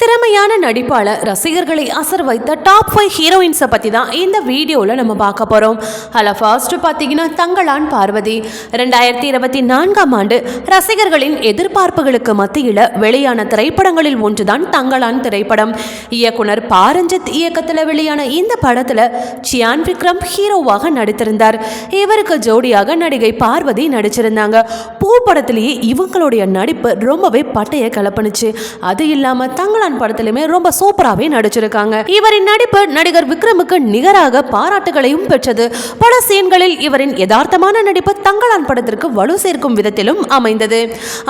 திறமையான நடிப்பாளர் ரசிகர்களை அசர் வைத்த டாப் 5 ஹீரோயின்ஸை பற்றி தான் இந்த வீடியோவில் நம்ம பார்க்க போகிறோம். அதில் ஃபர்ஸ்ட் பார்த்தீங்கன்னா தங்களான் பார்வதி. 2024ஆம் ஆண்டு ரசிகர்களின் எதிர்பார்ப்புகளுக்கு மத்தியில் வெளியான திரைப்படங்களில் ஒன்றுதான் தங்களான் திரைப்படம். இயக்குனர் பாரஞ்சித் இயக்கத்தில் வெளியான இந்த படத்தில் சியான் விக்ரம் ஹீரோவாக நடித்திருந்தார். இவருக்கு ஜோடியாக நடிகை பார்வதி நடிச்சிருந்தாங்க. பூ படத்திலேயே இவங்களுடைய நடிப்பு ரொம்பவே பட்டைய கலப்பனுச்சு. அது இல்லாமல் தங்களான் படத்திலுமே ரொம்ப சூப்பராகவே நடிச்சிருக்காங்க. இவரின் நடிப்பு நடிகர் விக்ரமுக்கு நிகராக பாராட்டுகளையும் பெற்றது. பல சீன்களில் இவரின் யதார்த்தமான நடிப்பு தங்களான் படத்திற்கு வலு சேர்க்கும் விதத்திலும் அமைந்தது.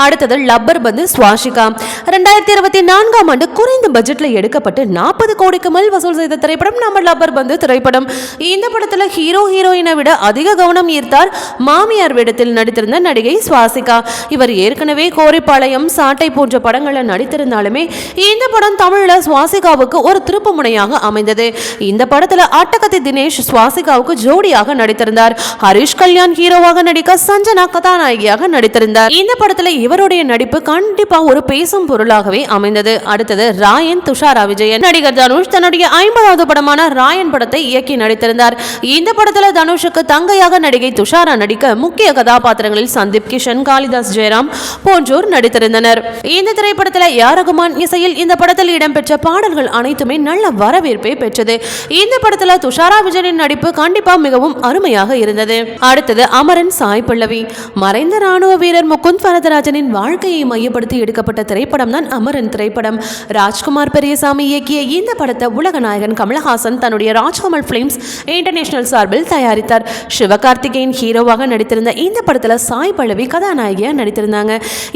அடுத்தது லப்பர் பந்து ஸ்வாசிகா. 2024ஆம் ஆண்டு குறைந்த பட்ஜெட்ல எடுக்கப்பட்டு 40 கோடிக்கு மேல் வசூல் செய்த திரைப்படம் நம்ம லப்பர் பந்து திரைப்படம். இந்த படத்துல ஹீரோயினை விட அதிக கவனம் ஈர்த்தார் மாமியார் வேடத்தில் நடித்திருந்த நடிகை ஸ்வாசிகா. இவர் ஏற்கனவே கோரிப்பாளையம், சாட்டை போன்ற படங்களில் நடித்திருந்தாலுமே இந்த படம் தமிழ்ல சுவாசிகாவுக்கு ஒரு திருப்பு முனையாக அமைந்தது. இந்த படத்துல அட்டகத்தி தினேஷ் சுவாசிகாவுக்கு ஜோடியாக நடித்திருந்தார். ஹரிஷ் கல்யாண் ஹீரோவாக நடிக்க சஞ்சனா கதாநாயகியாக நடித்திருந்தார். இந்த படத்துல இவருடைய நடிப்பு கண்டிப்பா ஒரு பேசும் பொருளாகவே அமைந்தது. அடுத்தது ராயன் துஷாரா விஜயன். நடிகர் தனுஷ் தன்னுடைய 50வது படமான ராயன் படத்தை இயக்கி நடித்திருந்தார். இந்த படத்துல தனுஷுக்கு தங்கையாக நடிகை துஷாரா நடிக்க முக்கிய கதாபாத்திரங்களில் சந்தீப் கிஷன், காளிதாஸ் ஜெயராம் போன்றோர் நடித்திருந்தனர். இந்த திரைப்படத்தில் ஏ.ஆர். ரகுமான் இசையில் இந்த படத்தில் இடம்பெற்ற பாடல்கள் அனைத்துமே நல்ல வரவேற்பை பெற்றது. இந்த படத்தில் துஷாரா விஜயனின் நடிப்பு கண்டிப்பா மிகவும் அருமையாக இருந்தது. அடுத்தது அமரன் சாய் பல்லவி. மறைந்த ராணுவ வீரர் முகுந்த் வரதராஜனின் வாழ்க்கையை மையப்படுத்தி எடுக்கப்பட்ட திரைப்படம் தான் அமரன் திரைப்படம். ராஜ்குமார் பெரியசாமி இயக்கிய இந்த படத்தை உலக நாயகன் கமலஹாசன் தன்னுடைய ராஜ்கமல் பிலிம்ஸ் இன்டர்நேஷனல் சார்பில் தயாரித்தார். சிவகார்த்திகேயன் ஹீரோவாக நடித்திருந்த இந்த படத்தில் சாய் பல்லவி கதாநாயகியாக நடித்திருந்தாங்க.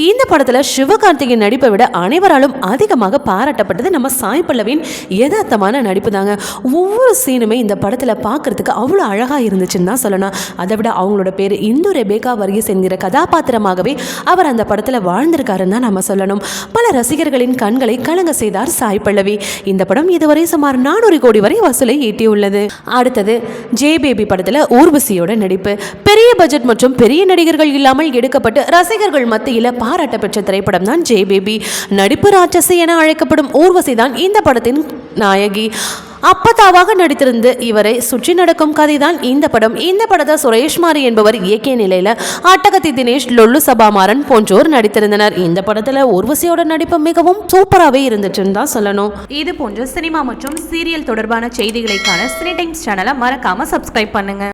இந்த படத்தில் சிவகார்த்திகேயன் நடிப்பை விட அனைவராலும் அதிகமாக பாராட்டப்பட்டது நம்ம சாய் பல்லவியின் யதார்த்தமான நடிப்பு தாங்க. ஒவ்வொரு சீனுமே இந்த படத்தில் பார்க்கறதுக்கு அவ்வளோ அழகாக இருந்துச்சுன்னு தான் சொல்லணும். அதை விட அவங்களோட பேர் இந்து ரெபேக்கா வர்கீஸ் என்கிற கதாபாத்திரமாகவே அவர் அந்த படத்தில் வாழ்ந்திருக்காருன்னு தான் நம்ம சொல்லணும். பல ரசிகர்களின் கண்களை கலங்க செய்தார் சாய் பல்லவி. இந்த படம் இதுவரை சுமார் 400 கோடி வரை வசூலை ஈட்டியுள்ளது. அடுத்தது ஜே பேபி படத்தில் ஊர்வசியோட நடிப்பு. பெரிய பட்ஜெட் மற்றும் பெரிய நடிகர்கள் இல்லாமல் எடுக்கப்பட்டு ரசிகர்கள் மத்தியில் பாராட்ட பெற்ற திரைப்படம் தான் ஜே பேபி. நடிப்பு ராட்சசி என அழைக்கப்படும் ஊர்வசி தான் இந்த படத்தின் நாயகி. அப்பதாவாக நடித்திருந்து இவரை சுற்றி நடக்கும் கதைதான் இந்த படம். இந்த படத்தை சுரேஷ்மாரி என்பவர் இயக்கிய நிலையில அட்டகத்தி தினேஷ், லொல்லு சபாமாறன் போன்றோர் நடித்திருந்தனர். இந்த படத்துல ஊர்வசியோட நடிப்பு மிகவும் சூப்பராகவே இருந்துச்சுன்னு தான் சொல்லணும். இது போன்ற சினிமா மற்றும் சீரியல் தொடர்பான செய்திகளைக்கான சினி டைம்ஸ் சேனலை மறக்காம சப்ஸ்கிரைப் பண்ணுங்க.